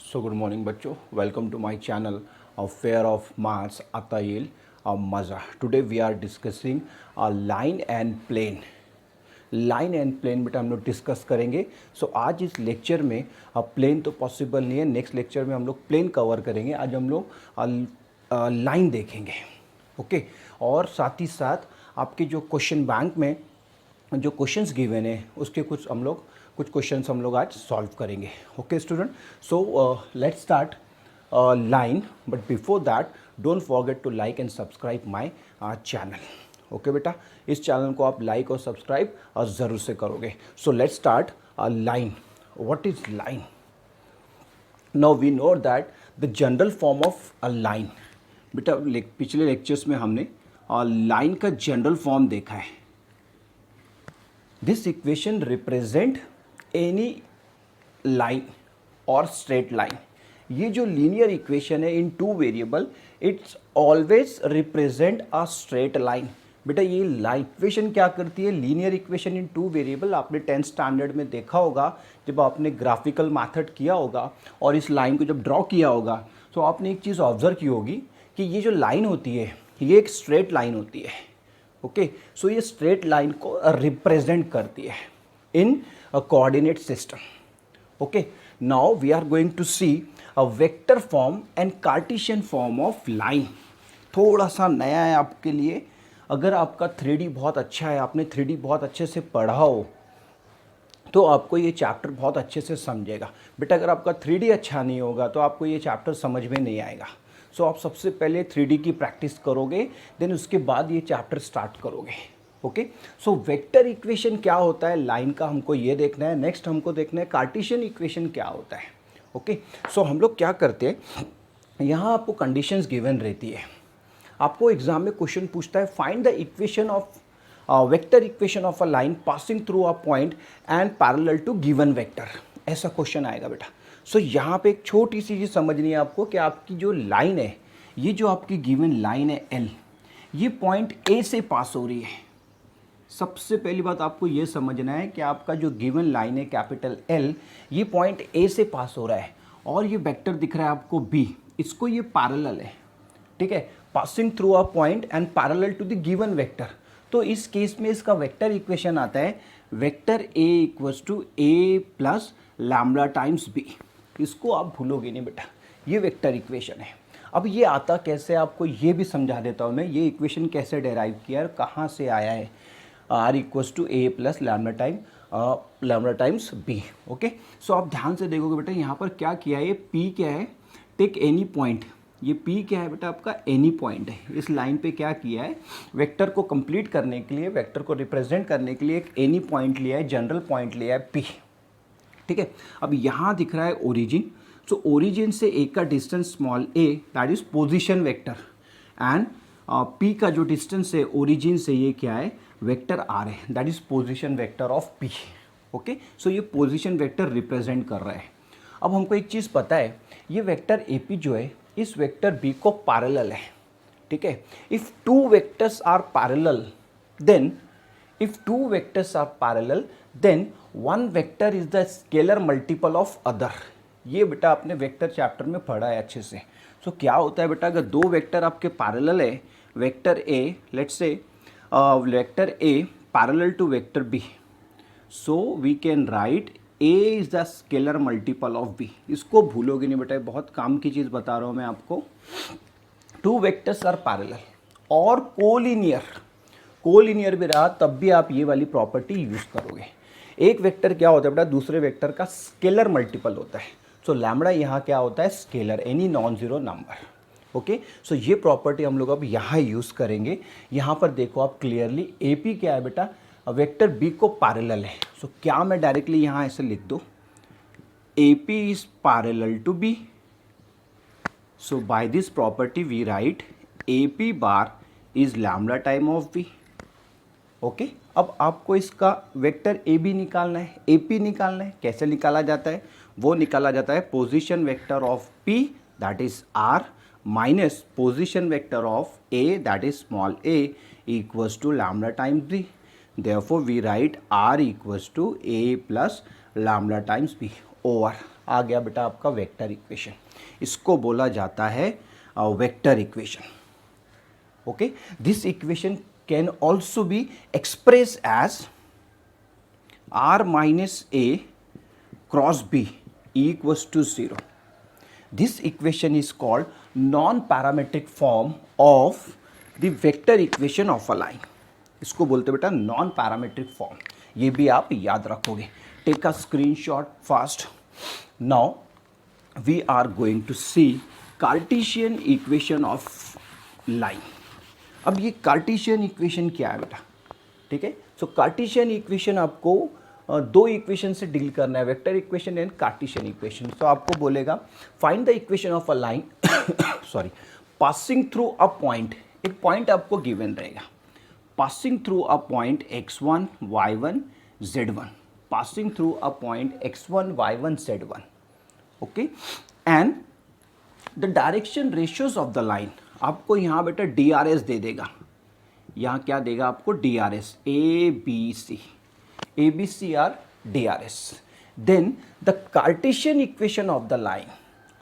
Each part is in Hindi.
सो गुड मॉर्निंग बच्चों, welcome to my channel fair of marks अताइल मज़ा। Today we are discussing line and plane. Line and plane बेटा हम लोग डिस्कस करेंगे। आज इस लेक्चर में प्लेन तो पॉसिबल नहीं है, नेक्स्ट लेक्चर में हम लोग प्लेन कवर करेंगे। आज हम लोग लाइन देखेंगे, ओके। और साथ ही साथ आपके जो क्वेश्चन बैंक में जो क्वेश्चंस गिवन है उसके कुछ क्वेश्चंस हम लोग आज सॉल्व करेंगे, okay student. Let's start line, but before that don't forget to like and subscribe my channel, okay बेटा। इस चैनल को आप लाइक और सब्सक्राइब ज़रूर से करोगे। So let's start line. What is line? Now we know that the general form of a line. बेटा पिछले लेक्चर्स में हमने लाइन का जनरल फॉर्म देखा है। This equation represent any line और स्ट्रेट लाइन। ये जो लीनियर इक्वेशन है in two variable, it's always represent a straight line. बेटा ये इक्वेशन क्या करती है? Linear equation in two variable आपने 10th स्टैंडर्ड में देखा होगा, जब आपने ग्राफिकल मेथड किया होगा और इस लाइन को जब ड्रॉ किया होगा तो आपने एक चीज़ ऑब्जर्व की होगी कि ये जो लाइन होती है ये एक स्ट्रेट लाइन होती है, ओके। सो ये स्ट्रेट लाइन को रिप्रेजेंट करती है in a coordinate system, okay. Now we are going to see a vector form and Cartesian form of line. थोड़ा सा नया है आपके लिए। अगर आपका 3D बहुत अच्छा है, आपने 3D बहुत अच्छे से पढ़ा हो तो आपको ये चैप्टर बहुत अच्छे से समझेगा। बेटा अगर आपका 3D अच्छा नहीं होगा तो आपको ये चैप्टर समझ में नहीं आएगा। सो आप सबसे पहले 3D की प्रैक्टिस करोगे, देन उसके बाद ये चैप्टर स्टार्ट करोगे, ओके। सो वेक्टर इक्वेशन क्या होता है लाइन का, हमको ये देखना है। नेक्स्ट हमको देखना है कार्टेशियन इक्वेशन क्या होता है, ओके। सो हम लोग क्या करते हैं, यहाँ आपको कंडीशंस गिवन रहती है। आपको एग्जाम में क्वेश्चन पूछता है find the equation of vector equation of a line passing through a point and parallel to given vector, ऐसा क्वेश्चन आएगा बेटा। सो यहाँ पे एक छोटी सी चीज़ समझनी है आपको कि आपकी जो लाइन है, ये जो आपकी गिवन लाइन है एल, ये पॉइंट ए से पास हो रही है। सबसे पहली बात आपको ये समझना है कि आपका जो गिवन लाइन है कैपिटल एल, ये पॉइंट ए से पास हो रहा है और ये वेक्टर दिख रहा है आपको बी, इसको ये पैरेलल है, ठीक है। Passing through a point and parallel to the given vector. तो इस केस में इसका वेक्टर इक्वेशन आता है vector A equals to A plus lambda times B. इसको आप भूलोगे नहीं बेटा, ये वेक्टर इक्वेशन है। अब ये आता कैसे, आपको ये भी समझा देता हूँ मैं, ये इक्वेशन कैसे डेराइव किया है, कहाँ से आया है। R equals to A plus lambda times B, okay. So आप ध्यान से देखोगे बेटा, यहाँ पर क्या किया है, ये पी क्या है, टेक एनी पॉइंट। ये पी क्या है बेटा, आपका एनी पॉइंट है। इस लाइन पे क्या किया है, वेक्टर को कंप्लीट करने के लिए, वेक्टर को रिप्रेजेंट करने के लिए एक एनी पॉइंट लिया है, जनरल पॉइंट लिया है पी, ठीक है। अब यहाँ दिख रहा है ओरिजिन। सो ओरिजिन से ए का distance small A, that is position vector, and P का जो डिस्टेंस है ओरिजिन से ये क्या है, वेक्टर आर है, that is position vector of P, okay. So ये पोजीशन वेक्टर रिप्रेजेंट कर रहा है। अब हमको एक चीज़ पता है, ये वेक्टर ए पी जो है इस वेक्टर बी को पैरेलल है, ठीक है। If two vectors are parallel then one vector is the scalar multiple of other. ये बेटा आपने वेक्टर चैप्टर में पढ़ा है अच्छे से। सो क्या होता है बेटा, अगर दो वेक्टर आपके पैरेलल है, vector A, let's say vector A parallel to vector B, so we can write A is the scalar multiple of B. इसको भूलोगे नहीं बेटा, बहुत काम की चीज़ बता रहा हूँ मैं आपको। टू वेक्टर्स आर पैरेलल और कोलिनियर भी रहा तब भी आप ये वाली प्रॉपर्टी यूज करोगे। एक वेक्टर क्या होता है बेटा, दूसरे वेक्टर का स्केलर मल्टीपल होता है। सो लैम्बडा यहाँ क्या होता है, scalar, any non zero number, okay. So ये प्रॉपर्टी हम लोग अब यहाँ यूज़ करेंगे। यहाँ पर देखो आप क्लियरली, ए पी क्या है बेटा, वेक्टर बी को पैरेलल है। सो क्या मैं डायरेक्टली यहाँ ऐसे लिख दूँ, A P is parallel to B. So by this property we write A P bar is lambda time of B, okay. अब आपको इसका वेक्टर ए बी निकालना है, ए पी निकालना है। कैसे निकाला जाता है, वो निकाला जाता है position vector of P that is R minus position vector of A that is small A equals to lambda times B. Therefore we write R equals to A plus lambda times B over आ गया बेटा आपका वेक्टर इक्वेशन, इसको बोला जाता है vector equation. Okay, this equation can also be express as r minus a cross b equals to 0. This equation is called non-parametric form of the vector equation of a line. इसको बोलते बेटा नॉन पैरामेट्रिक फॉर्म, ये भी आप याद रखोगे। Take a screenshot fast. Now we are going to see Cartesian equation of line. अब ये कार्टेशियन इक्वेशन क्या है बेटा, ठीक है। सो कार्टेशियन इक्वेशन आपको दो इक्वेशन से डील करना है, vector equation and Cartesian equation. तो आपको बोलेगा find the equation of a line sorry passing through a point, एक पॉइंट आपको गिवन रहेगा, passing through a point x1 y1 z1, passing through a point x1 y1 z1, okay. And the direction ratios of the line, आपको यहाँ बेटा DRS दे देगा, यहाँ क्या देगा आपको DRS, A B C are DRS। Then the Cartesian equation of the line,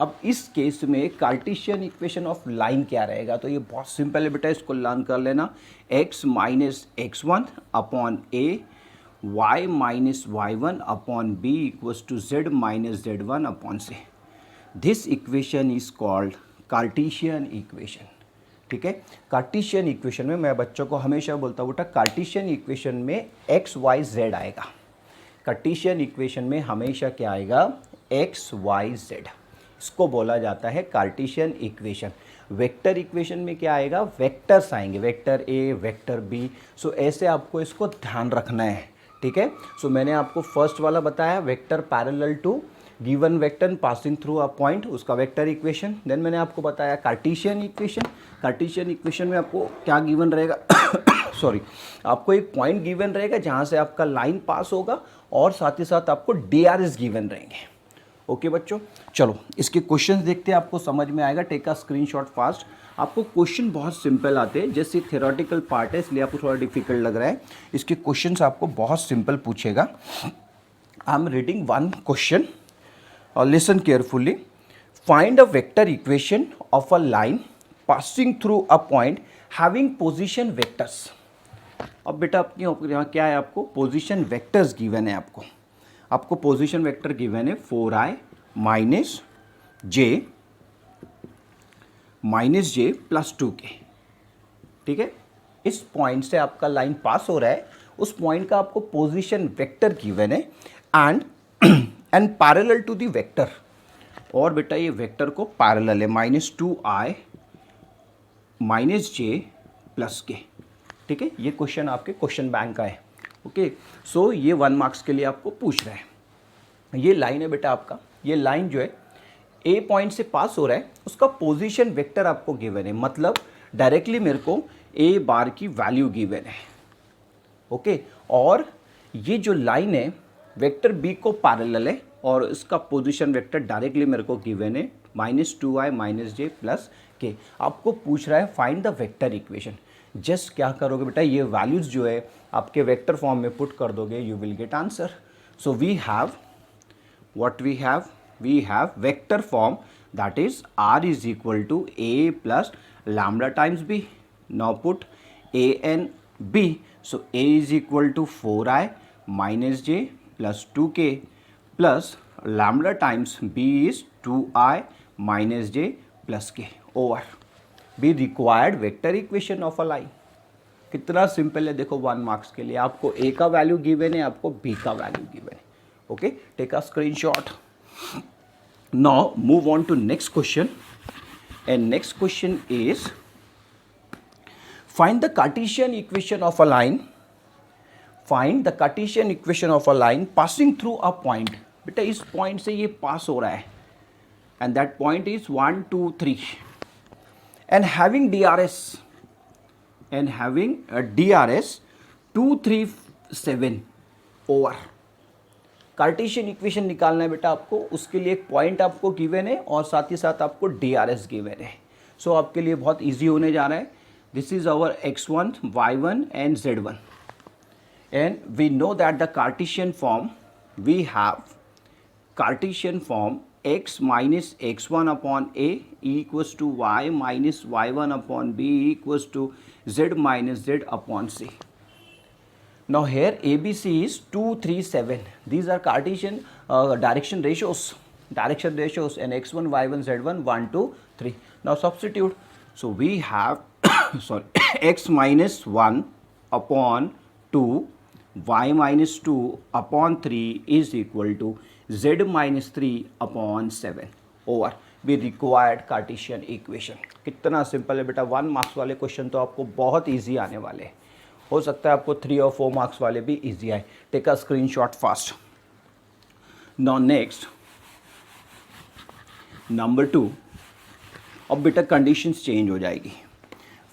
अब इस केस में कार्टेशियन इक्वेशन ऑफ लाइन क्या रहेगा, तो ये बहुत सिंपल है बेटा, इसको लर्न कर लेना, x minus x1 upon a, y minus y1 upon b equals to z minus z1 upon c। This equation is called Cartesian equation, ठीक है। कार्टेशियन इक्वेशन में मैं बच्चों को हमेशा बोलता हूँ बेटा कार्टेशियन इक्वेशन में x y z आएगा, कार्टेशियन इक्वेशन में हमेशा क्या आएगा x y z, इसको बोला जाता है कार्टेशियन इक्वेशन। वेक्टर इक्वेशन में क्या आएगा, वेक्टर्स आएंगे, वेक्टर a वेक्टर b। सो ऐसे आपको इसको ध्यान रखना है, ठीक है। सो मैंने आपको फर्स्ट वाला बताया vector parallel to given vector passing through a point, उसका वेक्टर इक्वेशन। देन मैंने आपको बताया कार्टेशियन इक्वेशन, कार्टेशियन इक्वेशन में आपको क्या गिवन रहेगा सॉरी आपको एक पॉइंट गिवन रहेगा जहाँ से आपका लाइन पास होगा और साथ ही साथ आपको DRS गिवन रहेंगे। ओके बच्चों, चलो इसके क्वेश्चंस देखते हैं, आपको समझ में आएगा। Take a screenshot fast. आपको क्वेश्चन बहुत सिंपल आते हैं, जैसे थ्योरेटिकल पार्ट है इसलिए आपको थोड़ा डिफिकल्ट लग रहा है, इसके क्वेश्चंस आपको बहुत सिंपल पूछेगा। I am reading one question, listen carefully. Find a vector equation of a line passing through a point having position vectors. अब बेटा आपकी यहाँ क्या है, आपको पोजीशन वेक्टर्स गिवन है, आपको पोजीशन वेक्टर गिवन है 4i माइनस जे प्लस 2k, ठीक है। इस पॉइंट से आपका लाइन पास हो रहा है, उस पॉइंट का आपको पोजीशन वेक्टर गिवन है and parallel to the vector, और बेटा ये वेक्टर को पैरेलल है -2i - j प्लस के, ठीक है। ये क्वेश्चन आपके क्वेश्चन बैंक का है, ओके। सो ये 1 मार्क्स के लिए आपको पूछ रहा है। ये लाइन है बेटा आपका, ये लाइन जो है ए पॉइंट से पास हो रहा है, उसका पोजीशन वेक्टर आपको गिवन है, मतलब डायरेक्टली मेरे को ए बार की वैल्यू गिवन है, ओके। और ये जो लाइन है वेक्टर बी को पैरेलल है और इसका पोजीशन वेक्टर डायरेक्टली मेरे को गिवन है -2i - j प्लस के। आपको पूछ रहा है find the vector equation. Just क्या करोगे बेटा, ये वैल्यूज जो है आपके वेक्टर फॉर्म में पुट कर दोगे, you will get answer. So we have what we have vector form that is r is equal to a plus lambda times b। Now put a and b, so a is equal to 4i - j plus 2k plus lambda times b is 2i - j plus k over b required vector equation of a line। कितना सिंपल है देखो, 1 मार्क्स के लिए आपको a का वैल्यू गिवन है, आपको b का वैल्यू गिवन है, okay. Take a screenshot. Now move on to next question, and next question is find the Cartesian equation of a line, find the Cartesian equation of a line passing through a point. बेटा इस पॉइंट से ये पास हो रहा है and that point is 1 2 3 and having DRS 2 3 7 over. Cartesian equation निकालना है बेटा आपको, उसके लिए एक पॉइंट आपको गिवन है और साथ ही साथ आपको DRS गिवन है। सो आपके लिए बहुत ईजी होने जा रहा है। This is our x1 y1 and z1, and we know that the Cartesian form we have Cartesian form x minus x1 upon a equals to y minus y1 upon b equals to z minus z upon c. Now here ABC is 2, 3, 7. These are Cartesian direction ratios. Direction ratios and x1, y1, z1, 1, 2, 3. Now substitute. So we have sorry x minus 1 upon 2, y minus 2 upon 3 is equal to z minus 3 upon 7 over we required Cartesian equation. कितना सिंपल है बेटा. 1 मार्क्स वाले क्वेश्चन तो आपको बहुत ईजी आने वाले हैं. हो सकता है आपको 3 और 4 मार्क्स वाले भी इजी आए. Take a screenshot fast. Now next number 2. अब बेटा कंडीशंस चेंज हो जाएगी.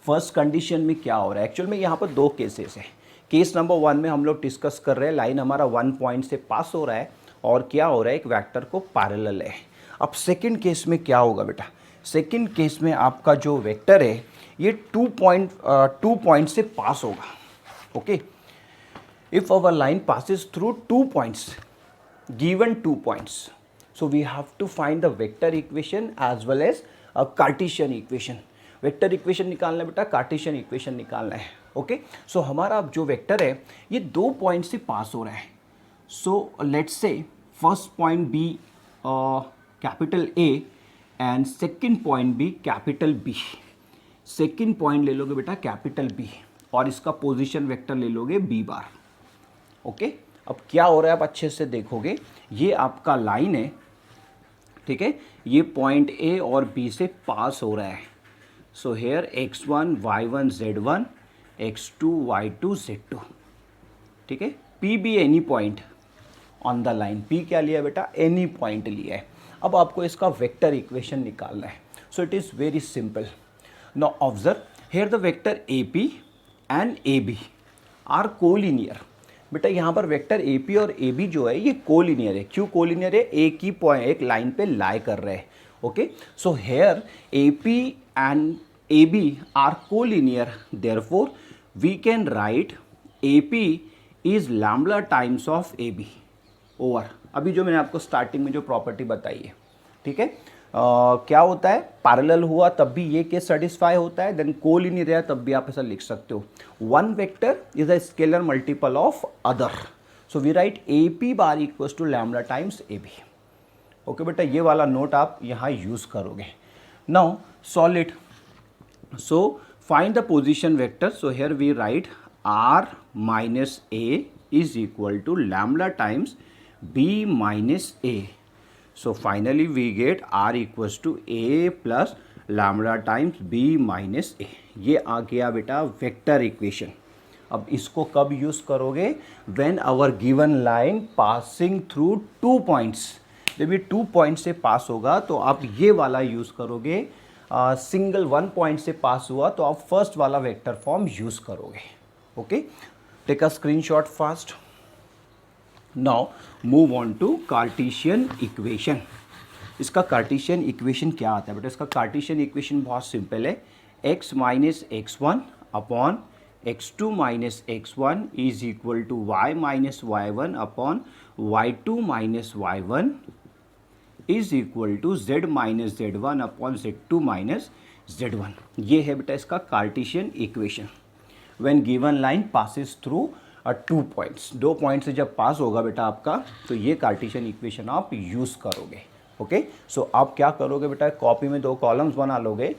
फर्स्ट कंडीशन में क्या हो रहा है, एक्चुअल में यहाँ पर 2 केसेस है. केस नंबर 1 में हम लोग डिस्कस कर रहे हैं लाइन हमारा 1 पॉइंट से पास हो रहा है और क्या हो रहा है, एक वेक्टर को पैरेलल है. अब सेकंड केस में क्या होगा बेटा, सेकंड केस में आपका जो वेक्टर है ये 2 पॉइंट से पास होगा. Okay, if our line passes through 2 points, given 2 points, so we have to find the vector equation as well as a Cartesian equation. Vector equation निकालना है बेटा, कार्टेशियन इक्वेशन निकालना है. ओके, सो हमारा जो वेक्टर है ये 2 पॉइंट से पास हो रहा है. So let's say first point be capital A and second point be capital B. Second point ले लोगे बेटा कैपिटल बी और इसका पोजीशन वेक्टर ले लोगे बी बार. ओके, अब क्या हो रहा है आप अच्छे से देखोगे, ये आपका लाइन है, ठीक है, ये पॉइंट ए और बी से पास हो रहा है. So here x1 y1 z1 x2 y2 z2. ठीक है, P be any point on the line. P क्या लिया बेटा, एनी पॉइंट लिया है. अब आपको इसका वेक्टर इक्वेशन निकालना है. So it is very simple. Now observe here the vector A P and A B are collinear. बेटा यहाँ पर वेक्टर ए पी और ए बी जो है ये कोलिनियर है. क्यों कोलिनियर है, एक ही पॉइंट एक लाइन पे लाई कर रहे हैं. Okay, so here A P and A B are collinear, therefore we can write A P is lambda times of A B over. अभी जो मैंने आपको स्टार्टिंग में जो प्रॉपर्टी बताई है, ठीक है, क्या होता है, पैरेलल हुआ तब भी ये केस सेटिस्फाई होता है, देन कोलिनियर है तब भी आप ऐसा लिख सकते हो. One vector is a scalar multiple of other. So we write A P bar equals to lambda times A B. Okay बेटा, ये वाला नोट आप यहाँ यूज़ करोगे. Now solve it. So find the position vector. So here we write R minus A is equal to lambda times B minus A. So finally we get r equals to a plus lambda times b minus a. ये आ गया बेटा वेक्टर इक्वेशन. अब इसको कब यूज़ करोगे, when our given line passing through 2 points. जब ये 2 पॉइंट से पास होगा तो आप ये वाला यूज़ करोगे. सिंगल 1 पॉइंट से पास हुआ तो आप फर्स्ट वाला वेक्टर फॉर्म यूज़ करोगे. Okay, take a screenshot fast. Now move on to Cartesian equation. इसका कार्टेशियन इक्वेशन क्या आता है बेटा, इसका कार्टेशियन इक्वेशन बहुत सिंपल है. x minus X one upon x2 minus x1 is equal to y minus y1 upon y2 minus y1 is equal to z minus z1 upon z2 minus z1. ये है बेटा इसका Cartesian equation. When given line passes through 2 points, 2 point से जब पास होगा बेटा आपका तो ये कार्टेशियन इक्वेशन आप यूज़ करोगे. ओके, सो आप क्या करोगे बेटा, कॉपी में 2 कॉलम्स बना लोगे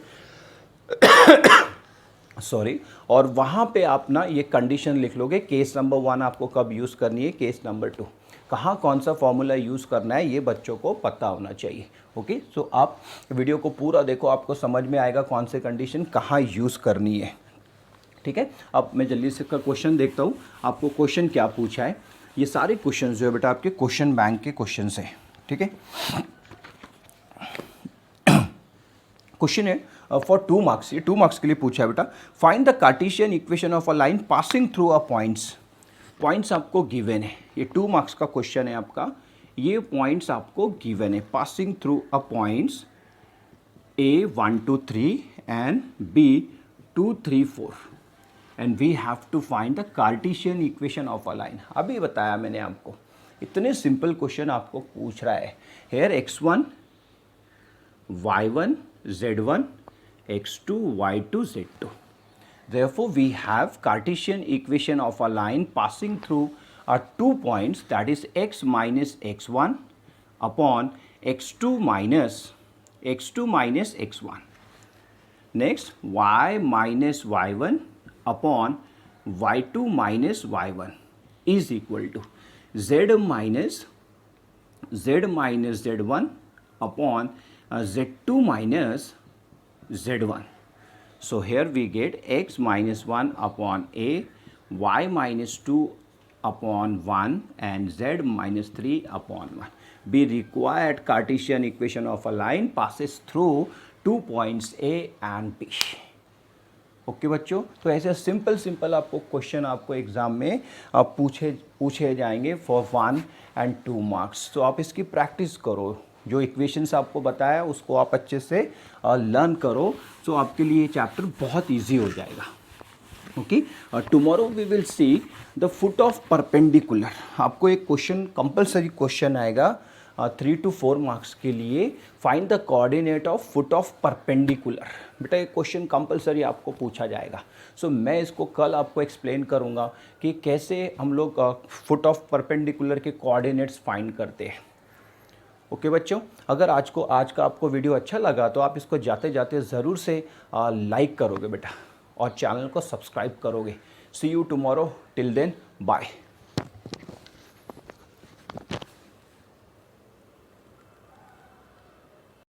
सॉरी, और वहाँ पे आप ना ये कंडीशन लिख लोगे. केस नंबर 1 आपको कब यूज़ करनी है, केस नंबर 2 कहाँ कौन सा फॉर्मूला यूज़ करना है ये बच्चों को पता होना चाहिए. ओके, सो आप वीडियो को पूरा देखो, आपको समझ में आएगा कौन से कंडीशन कहाँ यूज़ करनी है. ठीक है, अब मैं जल्दी से इसका क्वेश्चन देखता हूँ आपको क्वेश्चन क्या पूछा है. ये सारे क्वेश्चन जो है बेटा आपके क्वेश्चन बैंक के क्वेश्चन हैं. ठीक है, क्वेश्चन है फॉर 2 मार्क्स, ये 2 मार्क्स के लिए पूछा है बेटा. Find the Cartesian equation of a line passing through a points. Points आपको गिवन है, ये 2 मार्क्स का क्वेश्चन है आपका. ये पॉइंट्स आपको गिवन है, passing through a points A 1 2 3 and B 2 3 4 and we have to find the Cartesian equation of a line. अभी बताया मैंने आपको इतने सिंपल क्वेश्चन आपको पूछ रहा है। Here x1 y1 z1 x2 y2 z2. Therefore, we have Cartesian equation of a line passing through 2 points, that is x minus x1 upon x2 minus x1. Next, y minus y1 upon y2 minus y1 is equal to z minus z1 upon z2 minus z1. So here we get x minus 1 upon a, y minus 2 upon 1 and z minus 3 upon 1. We required Cartesian equation of a line passes through 2 points A and B. Okay बच्चों, तो ऐसे सिंपल आपको क्वेश्चन आपको एग्ज़ाम में पूछे जाएंगे फॉर 1 and 2 मार्क्स। तो आप इसकी प्रैक्टिस करो, जो इक्वेशंस आपको बताया उसको आप अच्छे से लर्न करो, तो आपके लिए ये चैप्टर बहुत इजी हो जाएगा। Okay, tomorrow we will see the foot of perpendicular. आपको एक क्वेश्चन कंपलसरी क्वेश्चन आएगा 3 to 4 मार्क्स के लिए, find the coordinate of foot of perpendicular. बेटा ये क्वेश्चन कंपलसरी आपको पूछा जाएगा। सो मैं इसको कल आपको एक्सप्लेन करूँगा कि कैसे हम लोग फुट ऑफ परपेंडिकुलर के कोऑर्डिनेट्स फाइंड करते हैं। ओके बच्चों, अगर आज का आपको वीडियो अच्छा लगा तो आप इसको जाते जाते ज़रूर से लाइक करोगे बेटा, और चैनल को सब्सक्राइब करोगे। See you tomorrow, till then bye.